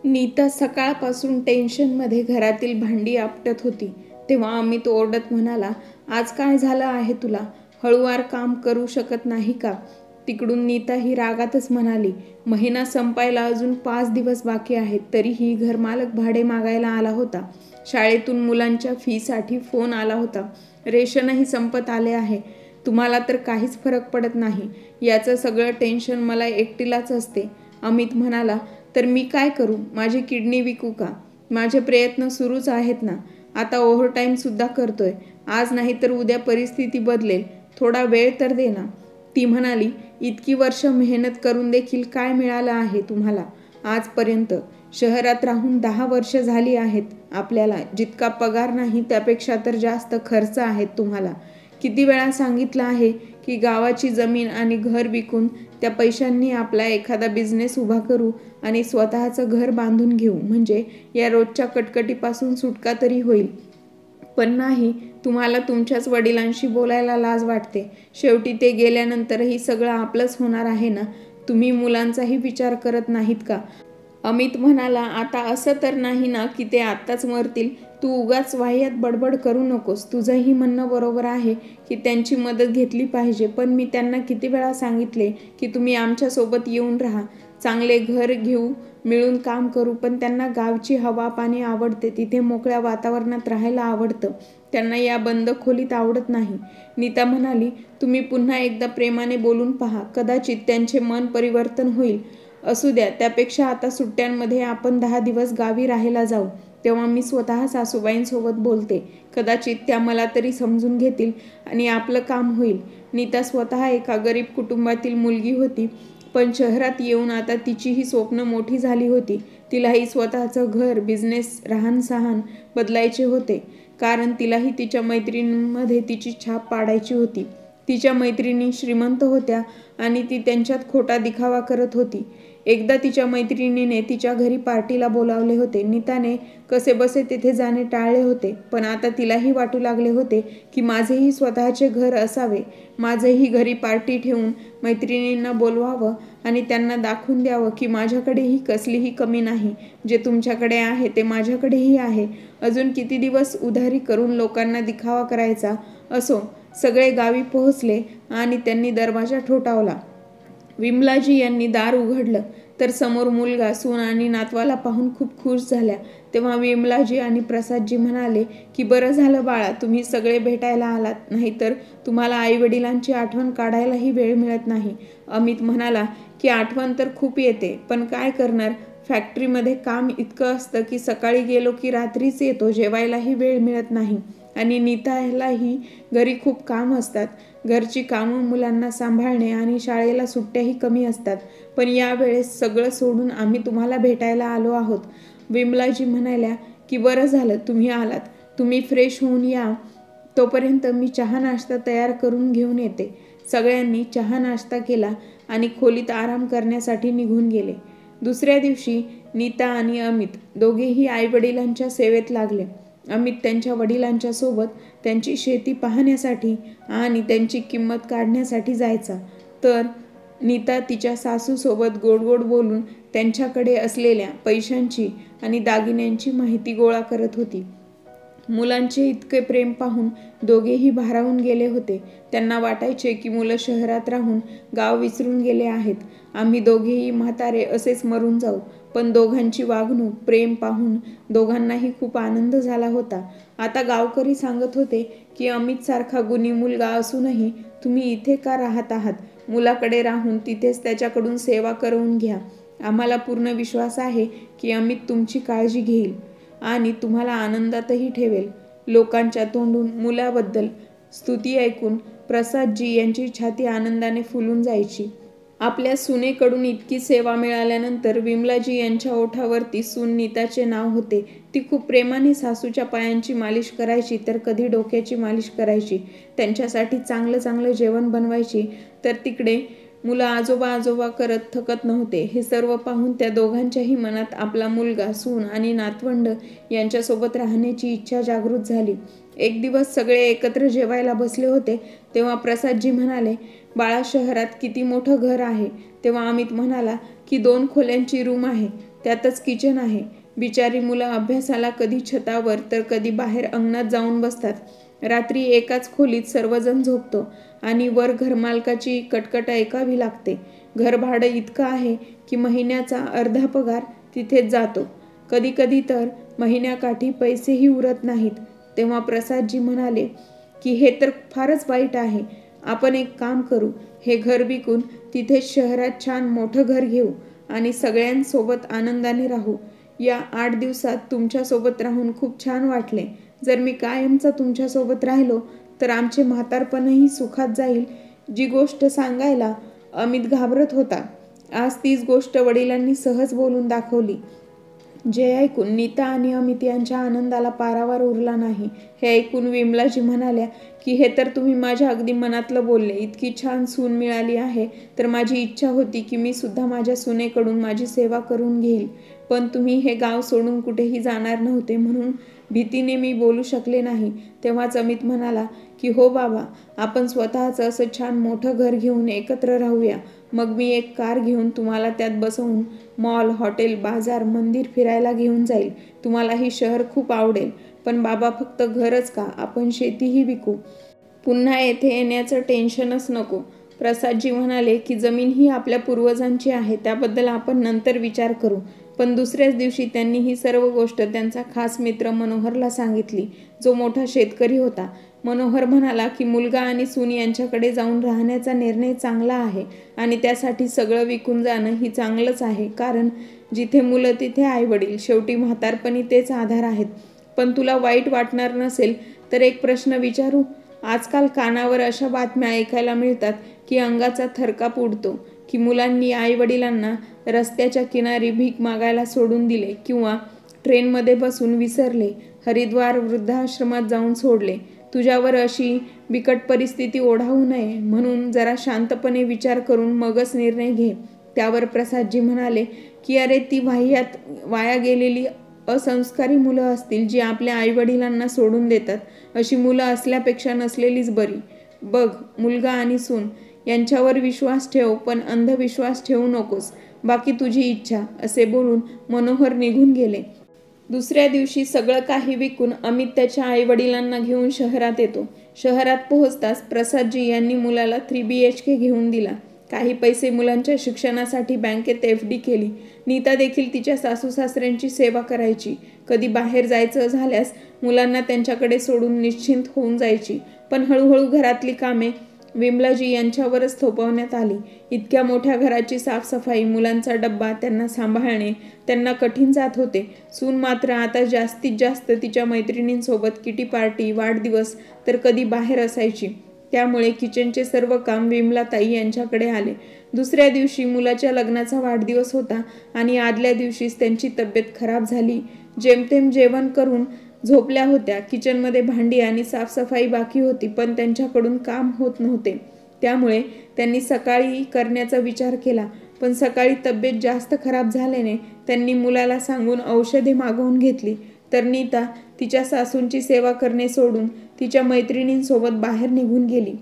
नीता सकाळपासून टेन्शनमध्ये घरातील भांडी आपटत होती. तेव्हा अमित ओरडत म्हणाला, आज काय झालं आहे तुला? हळूवार काम करू शकत नाही का? तिकडून नीता ही रागातच म्हणाली, महिना संपायला अजून 5 दिवस बाकी आहेत, तरीही घरमालक भाडे मागायला आला होता. शाळेतून मुलांच्या फीसाठी फोन आला होता. रेशनही संपत आले आहे. तुम्हाला तर काहीच फरक पडत नाही. याचं सगळं टेन्शन मला एकटीलाच असते. अमित म्हणाला, तर मी काय करू? माझी किडनी विकू का? माझे प्रयत्न सुरूच आहेत ना. आता ओव्हरटाईमसुद्धा करतोय. आज नाही तर उद्या परिस्थिती बदलेल. थोडा वेळ तर दे ना. ती म्हणाली, इतकी वर्ष मेहनत करून देखील काय मिळालं आहे तुम्हाला आजपर्यंत? शहरात राहून 10 वर्ष झाली आहेत आपल्याला. जितका पगार नाही त्यापेक्षा तर जास्त खर्च आहेत तुम्हाला. किती वेळा सांगितलं आहे की गावाची जमीन आणि घर विकून त्या पैशांनी आपला एखादा बिझनेस उभा करू आणि स्वतःचं घर बांधून घेऊ, म्हणजे या रोजच्या कटकटीपासून सुटका तरी होईल. पण नाही, तुम्हाला तुमच्याच वडिलांशी बोलायला लाज वाटते. शेवटी ते गेल्यानंतरही सगळं आपलंच होणार आहे ना. तुम्ही मुलांचाही विचार करत नाहीत का? अमित म्हणाला, आता असं तर नाही ना की ते आत्ताच मरतील? तू उगाच वाह्यात बडबड करू नकोस. तुझंही म्हणणं बरोबर आहे की त्यांची मदत घेतली पाहिजे, पण मी त्यांना किती वेळा सांगितले की तुम्ही आमच्यासोबत येऊन राहा, चांगले घर घेऊ, मिळून काम करू. पण त्यांना गावची हवा पाणी आवडते, तिथे मोकळ्या वातावरणात राहायला आवडतं. त्यांना या बंद खोलीत आवडत नाही. नीता म्हणाली, तुम्ही पुन्हा एकदा प्रेमाने बोलून पहा, कदाचित त्यांचे मन परिवर्तन होईल. असू द्या, त्यापेक्षा आता सुट्ट्यांमध्ये आपण 10 दिवस गावी राहायला जाऊ. तेव्हा मी स्वतः सासूबाईंसोबत बोलते. कदाचित त्या मला तरी समजून घेतील आणि आपलं काम होईल. नीता स्वतः एका गरीब कुटुंबातील मुलगी होती, पण शहरात येऊन आता तिचीही स्वप्न मोठी झाली होती. तिलाही स्वतःचं घर, बिझनेस, राहणसहान बदलायचे होते, कारण तिलाही तिच्या मैत्रिणींमध्ये तिची छाप पाडायची होती. तिच्या मैत्रिणी श्रीमंत होत्या आणि ती त्यांच्यात खोटा दिखावा करत होती. एकदा तिच्या मैत्रिणीने तिच्या घरी पार्टीला बोलावले होते. नीताने कसेबसे तिथे जाणे टाळले होते, पण आता तिलाही वाटू लागले होते की माझेही स्वतःचे घर असावे. माझेही घरी पार्टी ठेवून मैत्रिणींना बोलवावं आणि त्यांना दाखवून द्यावं की माझ्याकडेही कसलीही कमी नाही. जे तुमच्याकडे आहे ते माझ्याकडेही आहे. अजून किती दिवस उधारी करून लोकांना दिखावा करायचा? असो. सगळे गावी पोहोचले आणि त्यांनी दरवाजा ठोठावला. विमलाजी यांनी दार उघडलं तर समोर मुलगा, सून आणि नातवाला पाहून खूप खुश झाल्या. तेव्हा विमलाजी आणि प्रसादजी म्हणाले की बरं झालं बाळा, तुम्ही सगळे भेटायला आलात, नाहीतर तुम्हाला आईवडिलांची आठवण काढायलाही वेळ मिळत नाही. अमित म्हणाला की आठवण तर खूप येते, पण काय करणार? फॅक्टरीमध्ये काम इतकं असतं की सकाळी गेलो की रात्रीच येतो, जेवायलाही वेळ मिळत नाही. आणि नीतालाही घरी खूप काम असतात. घरची कामं, मुलांना सांभाळणे आणि शाळेला सुट्ट्याही कमी असतात. पण यावेळेस सगळं सोडून आम्ही तुम्हाला भेटायला आलो आहोत. विमलाजी म्हणाल्या की बरं झालं तुम्ही आलात. तुम्ही फ्रेश होऊन या, तोपर्यंत मी चहा नाश्ता तयार करून घेऊन येते. सगळ्यांनी चहा नाश्ता केला आणि खोलीत आराम करण्यासाठी निघून गेले. दुसऱ्या दिवशी नीता आणि अमित दोघेही आईवडिलांच्या सेवेत लागले. अमित त्यांच्या वडिलांच्या सोबत त्यांची शेती पाहण्यासाठी आणि त्यांची किंमत काढण्यासाठी जायचा, तर नीता तिच्या सासूसोबत गोड गोड बोलून त्यांच्याकडे असलेल्या पैशांची आणि दागिन्यांची माहिती गोळा करत होती. मुलांचे इतके प्रेम पाहून दोघेही भारावून गेले होते. त्यांना वाटायचे की मुलं शहरात राहून गाव विसरून गेले आहेत. आम्ही दोघेही म्हातारे असेच मरून जाऊ. पण दोघांची वागणूक, प्रेम पाहून दोघांनाही खूप आनंद झाला होता. आता गावकरी सांगत होते की अमितसारखा गुणी मुलगा असूनही तुम्ही इथे का राहत आहात? मुलाकडे राहून तिथेच त्याच्याकडून सेवा करवून घ्या. आम्हाला पूर्ण विश्वास आहे की अमित तुमची काळजी घेईल आणि तुम्हाला आनंदातही ठेवेल. लोकांच्या तोंडून मुलाबद्दल स्तुती ऐकून प्रसादजी यांची छाती आनंदाने फुलून जायची. आपल्या सुनेकडून इतकी सेवा मिळाल्यानंतर विमलाजी यांच्या ओठावरती सून नीताचे नाव होते. ती खूप प्रेमाने सासूच्या पायांची मालिश करायची, तर कधी डोक्याची मालिश करायची. त्यांच्यासाठी चांगलं चांगलं जेवण बनवायची, तर तिकडे मुलं आजोबा आजोबा करत थकत नव्हते. हे सर्व पाहून त्या दोघांच्याही मनात आपला मुलगा, सून आणि नातवंड यांच्यासोबत राहण्याची इच्छा जागृत झाली. एक दिवस सगळे एकत्र जेवायला बसले होते. तेव्हा प्रसादजी म्हणाले, बाळा, शहरात किती मोठं घर आहे? तेव्हा अमित म्हणाला की 2 खोल्यांची रूम आहे. त्यातच किचन आहे. बिचारी मुलं अभ्यासाला कधी छतावर तर कधी बाहेर अंगणात जाऊन बसतात. रात्री एकाच खोलीत सर्वजण झोपतो आणि वर घरमालकाची कटकट ऐकावी लागते. घर भाडं इतकं आहे की महिन्याचा अर्धा पगार तिथेच जातो. कधी कधी तर महिन्याकाठी पैसेही उरत नाहीत. तेव्हा प्रसादजी म्हणाले की हे तर फारच वाईट आहे. आपण एक काम करू, हे घर विकून तिथेच शहरात छान मोठं घर घेऊ आणि सगळ्यांसोबत आनंदाने राहू. या 8 दिवसात तुमच्यासोबत राहून खूप छान वाटले. जर मी कायमचा तुमच्यासोबत राहिलो तर आमचे म्हातारपणही सुखात जाईल. जी गोष्ट सांगायला अमित घाबरत होता, आज तीच गोष्ट वडिलांनी सहज बोलून दाखवली. जे ऐकून नीता आणि अमित यांच्या आनंदाला पारावार उरला नाही. हे ऐकून विमलाजी म्हणाल्या की हे तर तुम्ही माझ्या अगदी मनातलं बोलले. इतकी छान सून मिळाली आहे तर माझी इच्छा होती की मी सुद्धा माझ्या सुनेकडून माझी सेवा करून घेईल. पण तुम्ही हे गाव सोडून कुठेही जाणार नव्हते म्हणून भीतीने मी बोलू शकले नाही. तेव्हाच अमित म्हणाला की हो बाबा, आपण स्वतःचं असं छान मोठं घर घेऊन एकत्र राहूया. मग मी एक कार घेऊन तुम्हाला त्यात बसवून मॉल, हॉटेल, बाजार, मंदिर फिरायला घेऊन जाईल. तुम्हाला ही शहर खूप आवडेल. पण बाबा, फक्त घरच का, आपण शेतीही विकू. पुन्हा येथे येण्याचं टेन्शनच नको. प्रसादजी म्हणाले की जमीन ही आपल्या पूर्वजांची आहे, त्याबद्दल आपण नंतर विचार करू. पण दुसऱ्याच दिवशी त्यांनी ही सर्व गोष्ट त्यांचा खास मित्र मनोहरला सांगितली, जो मोठा शेतकरी होता. मनोहर म्हणाला की मुलगा आणि सून यांच्याकडे जाऊन राहण्याचा निर्णय चांगला आहे आणि त्यासाठी सगळं विकून जाणं ही चांगलंच आहे. कारण जिथे मुलं तिथे आईवडील, शेवटी म्हातारपणी तेच आधार आहेत. पण तुला वाईट वाटणार नसेल तर एक प्रश्न विचारू? आजकाल कानावर अशा बातम्या ऐकायला मिळतात की अंगाचा थरकाप उडतो की मुलांनी आईवडिलांना रस्त्याच्या किनारी भीक मागायला सोडून दिले किंवा ट्रेनमध्ये बसून विसरले, हरिद्वार वृद्धाश्रमात जाऊन सोडले. तुझ्यावर अशी बिकट परिस्थिती ओढावू नये म्हणून जरा शांतपणे विचार करून मगच निर्णय घे. त्यावर प्रसादजी म्हणाले की अरे, ती वाया गेलेली असंस्कारी मुलं असतील जी आपल्या आईवडिलांना सोडून देतात. अशी मुलं असल्यापेक्षा नसलेलीच बरी. बघ, मुलगा आणि सून यांच्यावर विश्वास ठेव, पण अंधविश्वास ठेवू नकोस. बाकी तुझी इच्छा. असे बोलून मनोहर निघून गेले. दुसऱ्या दिवशी सगळं काही विकून अमित त्याच्या आईवडिलांना घेऊन शहरात येतो. शहरात पोहोचताच प्रसादजी यांनी मुलाला 3 BHK घेऊन दिला. काही पैसे मुलांच्या शिक्षणासाठी बँकेत FD केली. नीता देखील तिच्या सासू सासऱ्यांची सेवा करायची. कधी बाहेर जायचं झाल्यास मुलांना त्यांच्याकडे सोडून निश्चिंत होऊन जायची. पण हळूहळू घरातली कामे विमलाजी यांच्यावरच थोपवण्यात आली. इतक्या मोठ्या घराची साफसफाई, मुलांचा डब्बा, त्यांना सांभाळणे त्यांना कठीण जात होते. सून मात्र आता जास्तीत जास्त तिच्या मैत्रिणींसोबत किटी पार्टी, वाढदिवस तर कधी बाहेर असायची. त्यामुळे किचनचे सर्व काम विमलाताई यांच्याकडे आले. दुसऱ्या दिवशी मुलाच्या लग्नाचा वाढदिवस होता आणि आदल्या दिवशीच त्यांची तब्येत खराब झाली. जेमतेम जेवण करून झोपल्या होत्या. किचनमध्ये भांडी आणि साफसफाई बाकी होती, पण त्यांच्याकडून काम होत नव्हते. त्यामुळे त्यांनी सकाळी करण्याचा विचार केला. पण सकाळी तब्येत जास्त खराब झाल्याने त्यांनी मुलाला सांगून औषधे मागवून घेतली. तर नीता तिच्या सासूंची सेवा करणे सोडून तिच्या मैत्रिणींसोबत बाहेर निघून गेली.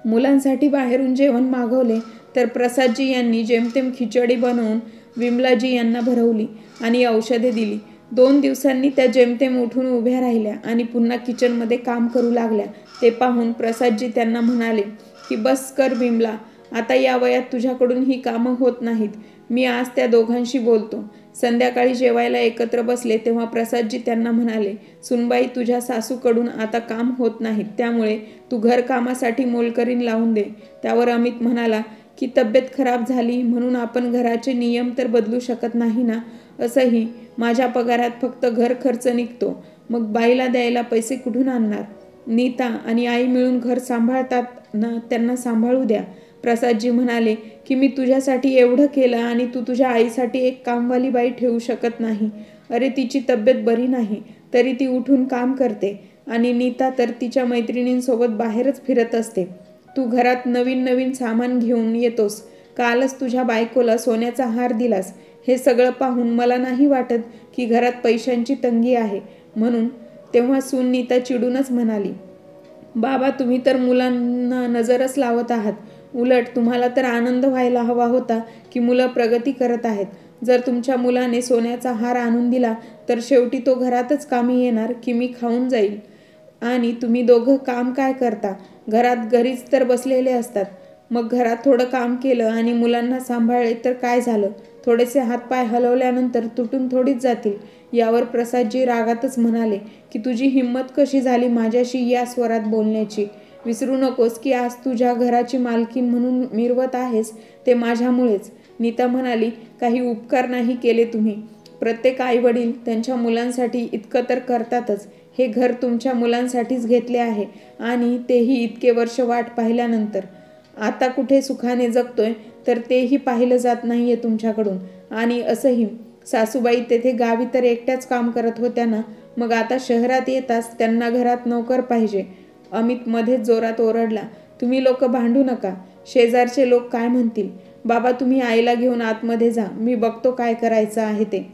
मुलांसाठी बाहेरून जेवण मागवले तर प्रसादजी यांनी जेमतेम खिचडी बनवून विमलाजी यांना भरवली आणि औषधे दिली. 2 दिवसांनी त्या जेमतेम उठून उभ्या राहिल्या आणि पुन्हा किचनमध्ये काम करू लागल्या. ते पाहून प्रसादजी त्यांना म्हणाले की बस कर विमला, आता या वयात तुझ्याकडून ही कामं होत नाहीत. मी आज त्या दोघांशी बोलतो. संध्याकाळी जेवायला एकत्र बसले तेव्हा प्रसादजी त्यांना म्हणाले, सुनबाई, तुझ्या सासूकडून आता काम होत नाहीत, त्यामुळे तू घरकामासाठी मोलकरीण लावून दे. त्यावर अमित म्हणाला की तब्येत खराब झाली म्हणून आपण घराचे नियम तर बदलू शकत नाही ना. असंही माझ्या पगारात फक्त घर खर्च निघतो, मग बाईला द्यायला पैसे कुठून आणणार? नीता आणि आई मिळून घर सांभाळतात ना, त्यांना सांभाळू द्या. प्रसादजी म्हणाले की मी तुझ्यासाठी एवढं केलं आणि तू तुझ्या आईसाठी एक कामवाली बाई ठेवू शकत नाही. अरे, तिची तब्येत बरी नाही तरी ती उठून काम करते आणि नीता तर तिच्या मैत्रिणींसोबत बाहेरच फिरत असते. तू घरात नवीन नवीन सामान घेऊन येतोस. कालच तुझ्या बायकोला सोन्याचा हार दिलास. हे सगळं पाहून मला नाही वाटत की घरात पैशांची तंगी आहे म्हणून. तेव्हा सून नीता चिडूनच म्हणाली, बाबा, तुम्ही तर मुलांना नजरच लावत आहात. उलट तुम्हाला तर आनंद व्हायला हवा होता की मुलं प्रगती करत आहेत. जर तुमच्या मुलाने सोन्याचा हार आणून दिला तर शेवटी तो घरातच कामी येणार की मी खाऊन जाईल? आणि तुम्ही दोघं काम काय करता? घरीच तर बसलेले असतात. मग घरात थोडं काम केलं आणि मुलांना सांभाळले तर काय झालं? थोडेसे हातपाय हलवल्यानंतर तुटून थोडीच जातील. यावर प्रसादजी रागातच म्हणाले की तुझी हिंमत कशी झाली माझ्याशी या स्वरात बोलण्याची? विसरू नकोस की आज तुझ्या घराची मालकीण म्हणून मिरवत आहेस ते माझ्यामुळेच. नीता म्हणाली, काही उपकार नाही केले तुम्ही. प्रत्येक आईवडील त्यांच्या मुलांसाठी इतकं तर करतातच. हे घर तुमच्या मुलांसाठीच घेतले आहे आणि तेही इतके वर्ष वाट पाहिल्यानंतर. आता कुठे सुखाने जगतोय तर तेही पाहिलं जात नाहीये तुमच्याकडून. आणि असंही सासूबाई तेथे गावी तर एकट्याच काम करत होत्या ना, मग आता शहरात येताच त्यांना घरात नोकर पाहिजे. अमित मध्येच जोरात ओरडला, तुम्ही लोक भांडू नका. शेजारचे लोक काय म्हणतील? बाबा तुम्ही आईला घेऊन आतमध्ये जा, मी बघतो काय करायचं आहे ते.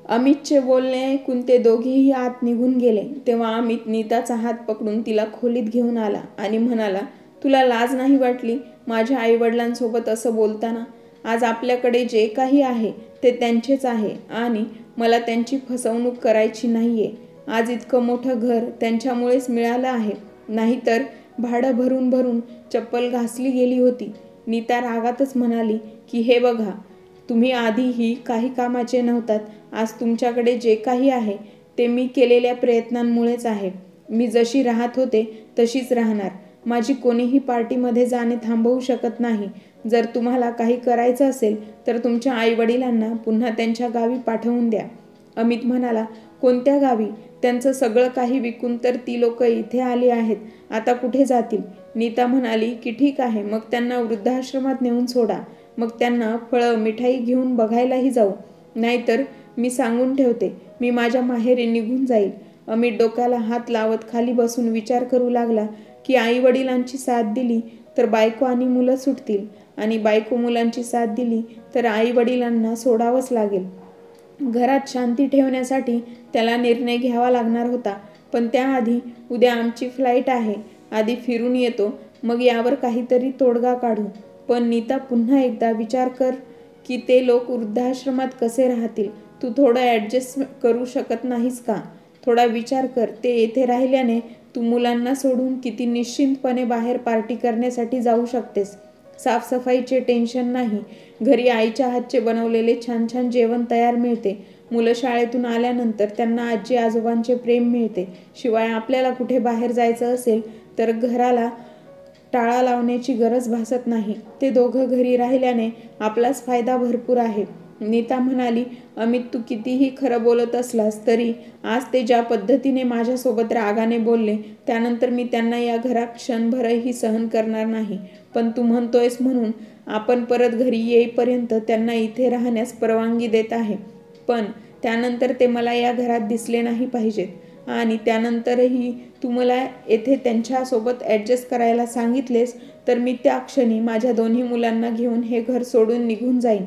अमितचे बोलणे ऐकून ते दोघेही आत निघून गेले. तेव्हा अमित नीताचा हात पकडून तिला खोलीत घेऊन आला आणि म्हणाला, तुला लाज नाही वाटली माझ्या आईवडिलांसोबत असं बोलताना? आज आपल्याकडे जे काही आहे ते त्यांचेच आहे आणि मला त्यांची फसवणूक करायची नाहीये. आज इतकं मोठं घर त्यांच्यामुळेच मिळालं आहे, नाहीतर भाडं भरून भरून चप्पल घासली गेली होती. नीता रागातच म्हणाली की हे बघा, तुम्ही आधीही काही कामाचे नव्हतात. आज तुमच्याकडे जे काही आहे ते मी केलेल्या प्रयत्नांमुळेच आहे. मी जशी राहत होते तशीच राहणार. माझी कोणीही पार्टीमध्ये जाणे थांबवू शकत नाही. जर तुम्हाला काही करायचं असेल तर तुमच्या आईवडिलांना पुन्हा त्यांच्या गावी पाठवून द्या. अमित म्हणाला, कोणत्या गावी? त्यांचं सगळं काही विकून तर ती लोक इथे आली आहेत. आता कुठे जातील? नीता म्हणाली की ठीक आहे, मग त्यांना वृद्धाश्रमात नेऊन सोडा. मग त्यांना फळं मिठाई घेऊन बघायलाही जाऊ. नाहीतर मी सांगून ठेवते, मी माझ्या माहेरी निघून जाईल. अमित डोक्याला हात लावत खाली बसून विचार करू लागला की आईवडिलांची साथ दिली तर बायको आणि मुलं सुटतील आणि बायको मुलांची साथ दिली तर आईवडिलांना सोडावंच लागेल. घरात शांती ठेवण्यासाठी त्याला निर्णय घ्यावा लागणार होता. पण त्याआधी उद्या आमची फ्लाईट आहे. आधी फिरून येतो, मग यावर काहीतरी तोडगा काढू. पण नीता पुन्हा एकदा विचार कर की ते लोक वृद्धाश्रमात कसे राहतील. तू थोडं ॲडजस्ट करू शकत नाहीस का? थोडा विचार कर. ते येथे राहिल्याने तू मुलांना सोडून किती निश्चिंतपणे बाहेर पार्टी करण्यासाठी जाऊ शकतेस. साफसफाईचे टेन्शन नाही. घरी आईच्या हातचे बनवलेले छान छान जेवण तयार मिळते. मुलं शाळेतून आल्यानंतर त्यांना आजी आजोबांचे प्रेम मिळते. शिवाय आपल्याला कुठे बाहेर जायचं असेल तर घराला टाळा लावण्याची गरज भासत नाही. ते दोघं घरी राहिल्याने आपलाच फायदा भरपूर आहे. नीता म्हणाली, अमित तू कितीही खरं बोलत असलास तरी आज ते ज्या पद्धतीने माझ्यासोबत रागाने बोलले त्यानंतर मी त्यांना या घरात क्षणभरही सहन करणार नाही. पण तू म्हणतोयस म्हणून आपण परत घरी येईपर्यंत त्यांना इथे राहण्यास परवानगी देत आहे. पण त्यानंतर ते मला या घरात दिसले नाही पाहिजेत. आणि त्यानंतरही तू मला येथे त्यांच्यासोबत ॲडजस्ट करायला सांगितलेस तर मी त्या क्षणी माझ्या दोन्ही मुलांना घेऊन हे घर सोडून निघून जाईन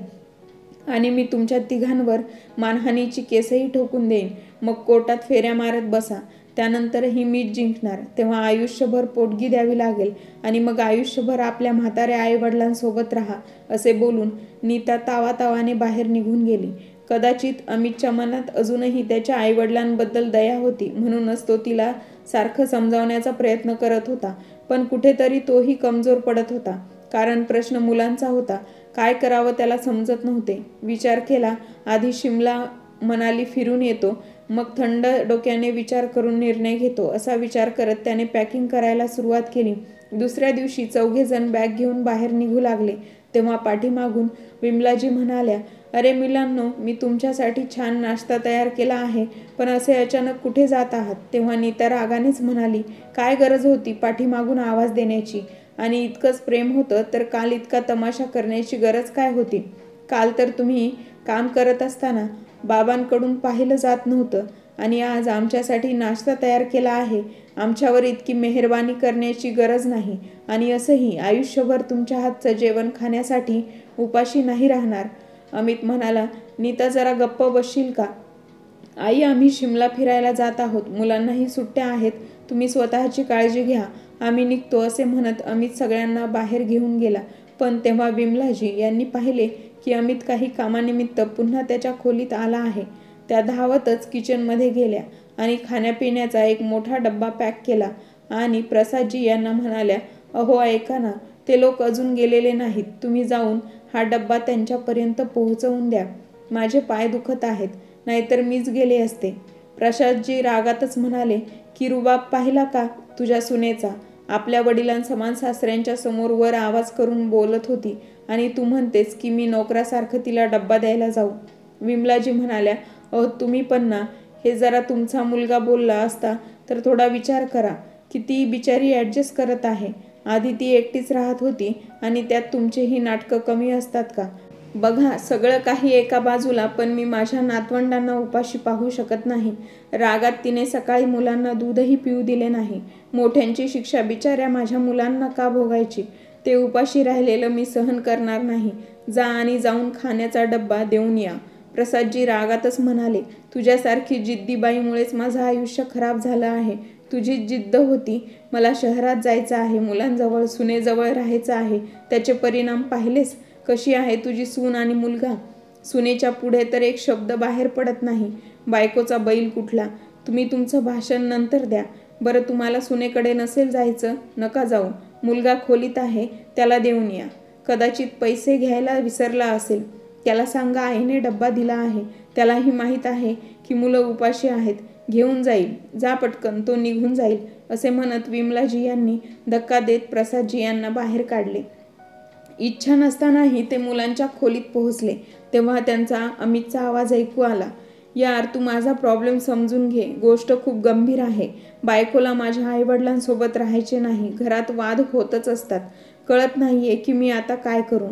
आणि मी तुमच्या तिघांवर मानहानीची केसही ठोकून देईन. मग कोर्टात फेऱ्या मारत बसा. त्यानंतरही मीच जिंकणार. तेव्हा आयुष्यभर पोटगी द्यावी लागेल आणि मग आयुष्यभर आपल्या म्हाताऱ्या आईवडिलांसोबत राहा. असे बोलून नीता तावातावाने बाहेर निघून गेली. कदाचित अमितच्या मनात अजूनही त्याच्या आईवडिलांबद्दल दया होती, म्हणूनच तो तिला सारखं समजावण्याचा प्रयत्न करत होता. पण कुठेतरी तोही कमजोर पडत होता. कारण प्रश्न मुलांचा होता. काय करावं त्याला समजत नव्हते. विचार केला, आधी शिमला मनाली फिरून येतो, मग थंड डोक्याने विचार करून निर्णय घेतो. असा विचार करत त्याने पॅकिंग करायला सुरुवात केली. दुसऱ्या दिवशी चौघेजण बॅग घेऊन बाहेर निघू लागले. तेव्हा पाठीमागून विमलाजी म्हणाल्या, अरे मुलांनो, मी तुमच्यासाठी छान नाश्ता तयार केला आहे, पण असे अचानक कुठे जात आहात? तेव्हा नीता रागानेच म्हणाली, काय गरज होती पाठीमागून आवाज देण्याची? आणि इतकंच प्रेम होतं तर काल इतका तमाशा करण्याची गरज काय होती? काल तर तुम्ही काम करत असताना बाबांकडून पाहिलं जात नव्हतं आणि आज आमच्यासाठी नाश्ता तयार केला आहे. आमच्यावर इतकी मेहरबानी करण्याची गरज नाही. आणि असंही आयुष्यभर तुमच्या हातचं जेवण खाण्यासाठी उपाशी नाही राहणार. अमित म्हणाला, नीता जरा गप्प बसशील का? आई, आम्ही शिमला फिरायला जात आहोत. मुलांनाही सुट्ट्या आहेत. तुम्ही स्वतःची काळजी घ्या. आम्ही निघतो. असे म्हणत अमित सगळ्यांना बाहेर घेऊन गेला. पण तेव्हा विमलाजी यांनी पाहिले की अमित काही कामानिमित्त पुन्हा त्याच्या खोलीत आला आहे. त्या धावतच किचनमध्ये गेल्या आणि खाण्यापिण्याचा एक मोठा डब्बा पॅक केला आणि प्रसादजी यांना म्हणाल्या, अहो ऐका ना, ते लोक अजून गेलेले नाहीत. तुम्ही जाऊन हा डब्बा त्यांच्यापर्यंत पोहोचवून द्या. माझे पाय दुखत आहेत, नाहीतर मीच गेले असते. प्रसादजी रागातच म्हणाले की रुबाब पाहिला का तुझ्या सुनेचा? आपल्या वडिलांसमान सासऱ्यांच्या समोर वर आवाज करून बोलत होती आणि तू म्हणतेस की मी नोकरासारखं तिला डब्बा द्यायला जाऊ. विमलाजी म्हणाल्या, अहो तुम्ही पण ना, हे जरा तुमचा मुलगा बोलला असता तर थोडा विचार करा की ती बिचारी ॲडजस्ट करत आहे. आधी ती एकटीच राहत होती आणि त्यात तुमचेही नाटकं कमी असतात का? बघा, सगळं काही एका बाजूला, पण मी माझ्या नातवंडांना उपाशी पाहू शकत नाही. रागात तिने सकाळी मुलांना दूधही पिऊ दिले नाही. मोठ्यांची शिक्षा बिचाऱ्या माझ्या मुलांना का भोगायची? ते उपाशी राहिलेलं मी सहन करणार नाही. जा आणि जाऊन खाण्याचा डब्बा देऊन या. प्रसादजी रागातच म्हणाले, तुझ्यासारखी जिद्दी बाईमुळेच माझं आयुष्य खराब झालं आहे. तुझी जिद्द होती, मला शहरात जायचं आहे, मुलांजवळ सुनेजवळ राहायचं आहे. त्याचे परिणाम पाहिलेस? कशी आहे तुझी सून आणि मुलगा? सुनेच्या पुढे तर एक शब्द बाहेर पडत नाही. बायकोचा बैल कुठला? तुम्ही तुमचं भाषण नंतर द्या. बरं, तुम्हाला सुनेकडे नसेल जायचं, नका जाऊ. मुलगा खोलीत आहे, त्याला देऊन या. कदाचित पैसे घ्यायला विसरला असेल. त्याला सांगा आईने डब्बा दिला आहे. त्यालाही माहीत आहे की मुलं उपाशी आहेत. घेऊन जाईल. जा पटकन, तो निघून जाईल. असे म्हणत विमलाजी यांनी धक्का देत प्रसादजी यांना बाहेर काढले. इच्छा नसतानाही ते मुलांच्या खोलीत पोहोचले तेव्हा त्यांचा अमितचा आवाज ऐकू आला. यार, तू माझा प्रॉब्लेम समजून घे. गोष्ट खूप गंभीर आहे. बायकोला माझ्या आईवडिलांसोबत राहायचे नाही. घरात वाद होतच असतात. कळत नाहीये की मी आता काय करू.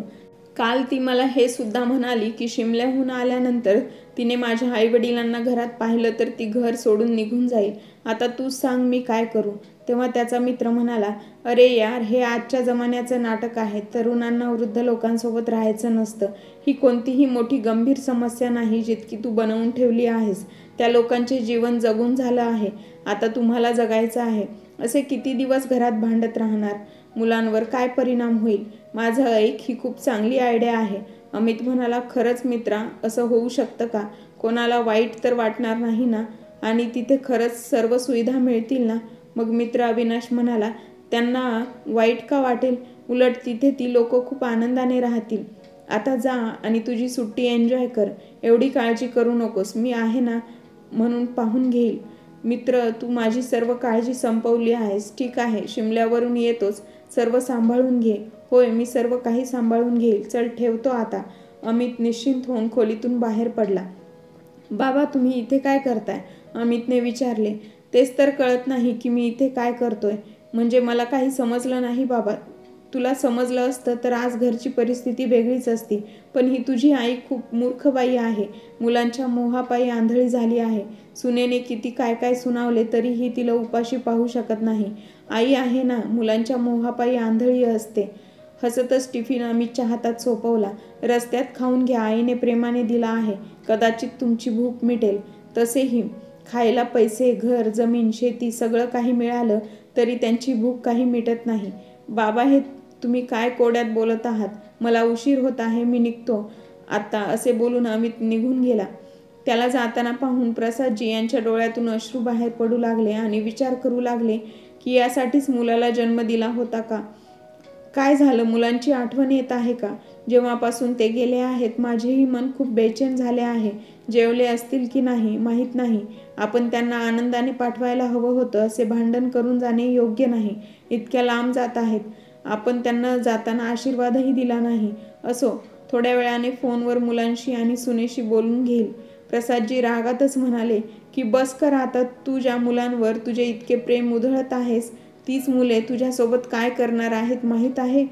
काल ती मला हे सुद्धा म्हणाली की शिमल्याहून आल्यानंतर तिने माझ्या आईवडिलांना घरात पाहिलं तर ती घर सोडून निघून जाईल. आता तूच सांग मी काय करू. तेव्हा त्याचा मित्र म्हणाला, अरे यार, हे आजच्या जमान्याचं नाटक आहे. तरुणांना वृद्ध लोकांसोबत राहायचं नसतं. ही कोणतीही मोठी गंभीर समस्या नाही जितकी तू बनवून ठेवली आहेस. त्या लोकांचे जीवन जगून झालं आहे. आता तुम्हाला जगायचं आहे. असे किती दिवस घरात भांडत राहणार? मुलांवर काय परिणाम होईल? माझं ऐक, ही खूप चांगली आयडिया आहे. अमित म्हणाला, खरंच मित्रा, असं होऊ शकतं का? कोणाला वाईट तर वाटणार नाही ना? आणि तिथे खरंच सर्व सुविधा मिळतील ना? मग मित्र अविनाश म्हणाला, त्यांना वाईट का वाटेल? उलट तिथे ती लोक खूप आनंदाने राहतील. आता जा आणि तुझी सुट्टी एन्जॉय कर. एवढी काळजी करू नकोस. मी आहे ना म्हणून पाहून घेईल. मित्र, तू माझी सर्व काळजी संपवली आहेस. ठीक आहे, शिमल्यावरून येतोच. सर्व सांभाळून घे. होय, मी सर्व काही सांभाळून घेईल. चल, ठेवतो आता. अमित निश्चिंत होऊन खोलीतून बाहेर पडला. बाबा, तुम्ही इथे काय करताय? अमितने विचारले. तेच तर कळत नाही की मी इथे काय करतोय. म्हणजे मला काही समजलं नाही बाबा. तुला समजलं असतं तर आज घरची परिस्थिती वेगळीच असती. पण ही तुझी आई खूप मूर्ख बाई आहे. मुलांच्या मोहापायी आंधळी झाली आहे. सुनेने किती काय काय सुनावले तरीही तिला उपाशी पाहू शकत नाही. आई आहे ना, मुलांच्या मोहापायी आंधळी असते. हसतच टिफिन अमितच्या हातात सोपवला. रस्त्यात खाऊन घ्या. आईने प्रेमाने दिला आहे. कदाचित तुमची भूक मिटेल. तसेही खायला पैसे, घर, जमीन, शेती सगळं काही मिळालं तरी त्यांची भूक काही मिटत नाही. बाबा, हे तुम्ही काय कोड्यात बोलत आहात? मला उशीर होत आहे, मी निघतो आता. असे बोलून अमित निघून गेला. त्याला जाताना पाहून प्रसादजी यांच्या डोळ्यातून अश्रू बाहेर पडू लागले आणि विचार करू लागले की यासाठीच मुलाला जन्म दिला होता का? काय झालं? मुलांची आठवण येत आहे का? जेव्हापासून ते गेले आहेत माझेही मन खूप बेचैन झाले आहे. जेवले असतील की नाही माहीत नाही. आपण त्यांना आनंदाने पाठवायला हवं होतं. असे भांडण करून जाणे योग्य नाही. इतक्या लांब जात आहेत. आपण त्यांना जाताना आशीर्वादही दिला नाही. असो, थोड्या वेळाने फोनवर मुलांशी आणि सुनेशी बोलून घेईल. प्रसादजी रागातच म्हणाले की बस कर आता. तू ज्या मुलांवर तुझे इतके प्रेम उधळत आहेस तीच मुले तुझ्यासोबत काय करणार आहेत माहीत आहे?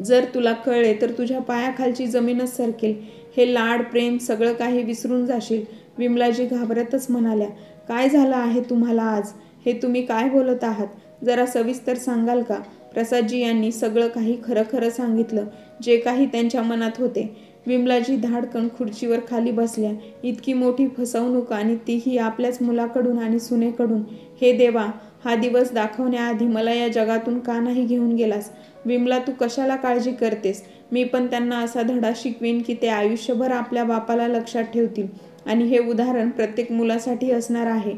जर तुला कळले तर तुझ्या पायाखालची जमीनच सरकेल. हे लाड प्रेम सगळं काही विसरून जाशील. विमलाजी घाबरतच म्हणाल्या, काय झालं आहे तुम्हाला आज? हे तुम्ही काय बोलत आहात? जरा सविस्तर सांगाल का? प्रसादजी यांनी सगळं काही खरं खरं सांगितलं, जे काही त्यांच्या मनात होते. विमलाजी धाडकन खुर्चीवर खाली बसल्या. इतकी मोठी फसवणूक आणि तीही आपल्याच मुलाकडून आणि सुनेकडून. हे देवा, हा दिवस दाखवण्याआधी मला या जगातून का नाही घेऊन गेलास? विमला, तू कशाला काळजी करतेस? मी पण त्यांना असा धडा शिकवीन की ते आयुष्यभर आपल्या बापाला लक्षात ठेवतील आणि हे उदाहरण प्रत्येक मुलासाठी असणार आहे.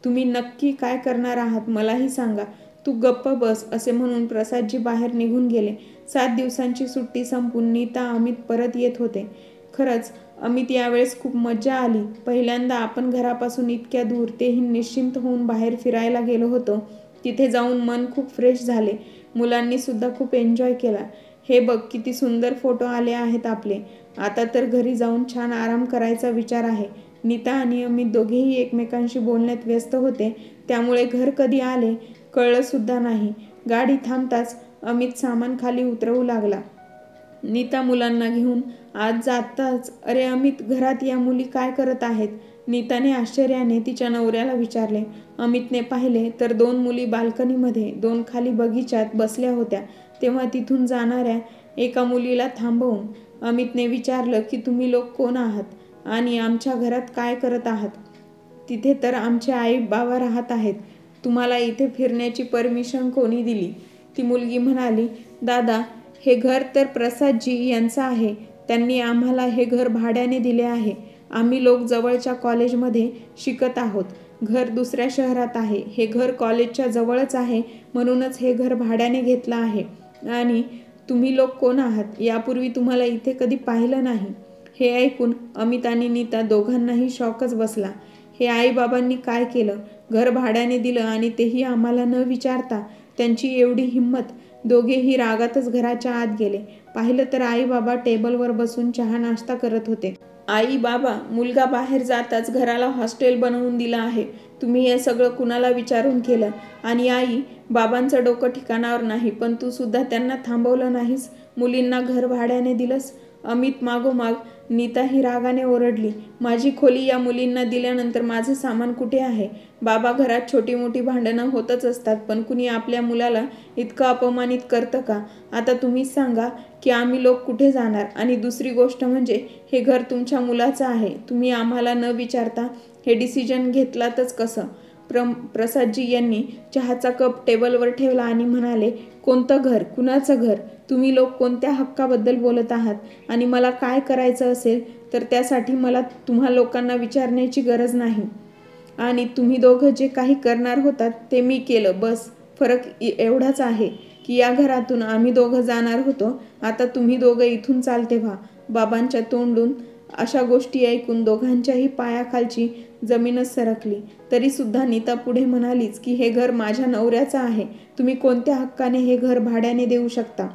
तुम्ही नक्की काय करणार आहात मलाही सांगा. तू गप्प बस, असे म्हणून प्रसादजी बाहेर निघून गेले. 7 दिवसांची सुट्टी संपून नीता अमित परत येत होते. खरंच अमित, यावेळेस खूप मजा आली. पहिल्यांदा आपण घरापासून इतक्या दूर, तेही निश्चिंत होऊन बाहेर फिरायला गेलो होतो. तिथे जाऊन मन खूप फ्रेश झाले. मुलांनी सुद्धा खूप एन्जॉय केला. हे बघ, किती सुंदर फोटो आले आहेत आपले. आता तर घरी जाऊन छान आराम करायचा विचार आहे. नीता आणि अमित दोघेही एकमेकांशी बोलण्यात व्यस्त होते, त्यामुळे घर कधी आले कळलं सुद्धा नाही. गाडी थांबताच अमित सामान खाली उतरवू लागला. नीता मुलांना घेऊन आज जाताच, अरे अमित, घरात या मुली काय करत आहेत? नीताने आश्चर्याने तिच्या नवऱ्याला विचारले. अमितने पाहिले तर 2 मुली बाल्कनीमध्ये, 2 खाली बगीच्यात बसल्या होत्या. तेव्हा तिथून जाणाऱ्या एका मुलीला थांबवून अमितने विचारलं की तुम्ही लोक कोण आहात आणि आमच्या घरात काय करत आहात? तिथे तर आमचे आई बाबा राहत आहेत. तुम्हाला इथे फिरण्याची परमिशन कोणी दिली? ती मुलगी म्हणाली, दादा, हे घर तर प्रसादजी यांचं आहे. त्यांनी आम्हाला हे घर भाड्याने दिले आहे. आम्ही लोक जवळच्या कॉलेजमध्ये शिकत आहोत. घर दुसऱ्या शहरात आहे. हे घर कॉलेजच्या जवळच आहे, म्हणूनच हे घर भाड्याने घेतलं आहे. आणि तुम्ही लोक कोण आहात? यापूर्वी तुम्हाला इथे कधी पाहिलं नाही. हे ऐकून अमित आणि नीता दोघांनाही शॉकच बसला. हे आईबाबांनी काय केलं? घर भाड्याने दिलं आणि तेही आम्हाला न विचारता. त्यांची एवढी हिंमत! दोघेही रागातच घराच्या आत गेले. पाहिलं तर आई बाबा टेबलवर बसून चहा नाश्ता करत होते. आई बाबा, मुलगा बाहेर जाताच घराला हॉस्टेल बनवून दिलं आहे. तुम्ही हे सगळं कुणाला विचारून केलं? आणि आई बाबांचं डोकं ठिकाणावर नाही, पण तू सुद्धा त्यांना थांबवलं नाहीस. मुलींना घर भाड्याने दिलंस. अमित मागोमाग नीताही रागाने ओरडली. माझी खोली या मुलींना दिल्यानंतर माझं सामान कुठे आहे? बाबा, घरात छोटी मोठी भांडणं होतच असतात, पण कुणी आपल्या मुलाला इतकं अपमानित करतं का? आता तुम्हीच सांगा की आम्ही लोक कुठे जाणार? आणि दुसरी गोष्ट म्हणजे हे घर तुमच्या मुलाचं आहे. तुम्ही आम्हाला न विचारता हे डिसिजन घेतलातच कसं? प्रसादजी यांनी चहाचा कप टेबलवर ठेवला आणि म्हणाले, कोणतं घर? कुणाचं घर? तुम्ही लोक कोणत्या हक्काबद्दल बोलत आहात? आणि मला काय करायचं असेल तर त्यासाठी मला तुम्हा लोकांना विचारण्याची गरज नाही. आणि तुम्ही दोघं जे काही करणार होतात ते मी केलं. बस फरक एवढाच आहे की या घरातून आम्ही दोघं जाणार होतो, आता तुम्ही दोघं इथून चालते व्हा. बाबांच्या तोंडून अशा गोष्टी ऐकून दोघांच्याही पायाखालची जमीनच सरकली. तरी सुद्धा नीता पुढे म्हणालीच की हे घर माझ्या नवऱ्याचं आहे. तुम्ही कोणत्या हक्काने हे घर भाड्याने देऊ शकता?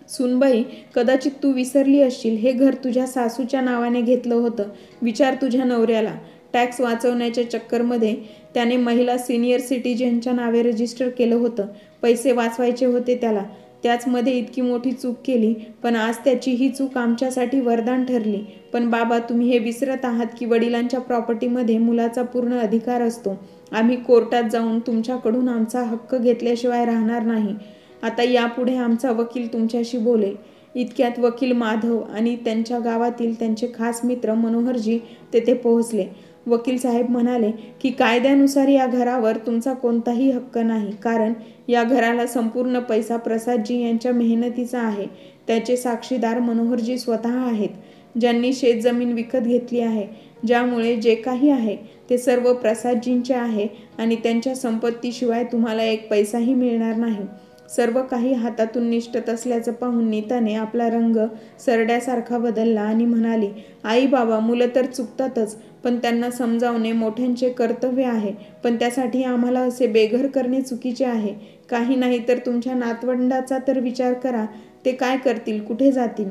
सुनबाई, कदाचित तू विसरली असशील, हे घर तुझ्या सासूच्या नावाने घेतलं होतं. विचार तुझ्या नवऱ्याला. टॅक्स वाचवण्याच्या चक्करमध्ये त्याने महिला सिनियर सिटीजनच्या नावे रजिस्टर केलं होतं. पैसे वाचवायचे होते त्याला. त्याचमध्ये इतकी मोठी चूक केली, पण आज त्याची ही चूक आमच्यासाठी वरदान ठरली. पण बाबा, तुम्ही हे विसरत आहात की वडिलांच्या प्रॉपर्टीमध्ये मुलाचा पूर्ण अधिकार असतो. आम्ही कोर्टात जाऊन तुमच्याकडून आमचा हक्क घेतल्याशिवाय राहणार नाही. आता यापुढे आमचा वकील तुमच्याशी बोलेल. इतक्यात वकील माधव आणि त्यांच्या गावातील त्यांचे खास मित्र मनोहरजी तेथे पोहोचले. वकील साहेब म्हणाले की कायद्यानुसार या घरावर तुमचा कोणताही हक्क नाही, कारण या घराला संपूर्ण पैसा प्रसादजी यांच्या मेहनतीचा आहे. त्याचे साक्षीदार मनोहरजी स्वतः आहेत, ज्यांनी शेतजमीन विकत घेतली आहे. ज्यामुळे जे काही आहे ते सर्व प्रसादजींचे आहे आणि त्यांच्या संपत्तीशिवाय तुम्हाला एक पैसाही मिळणार नाही. सर्व काही हातातून निष्ठत असल्याचं पाहून नीताने आपला रंग सरड्यासारखा बदलला आणि म्हणाली, आई बाबा, मुलं तर चुकतातच, पण त्यांना समजावणे मोठ्यांचे कर्तव्य आहे. पण त्यासाठी आम्हाला असे बेघर करणे चुकीचे आहे. काही नाही तर तुमच्या नातवंडाचा तर विचार करा. ते काय करतील? कुठे जातील?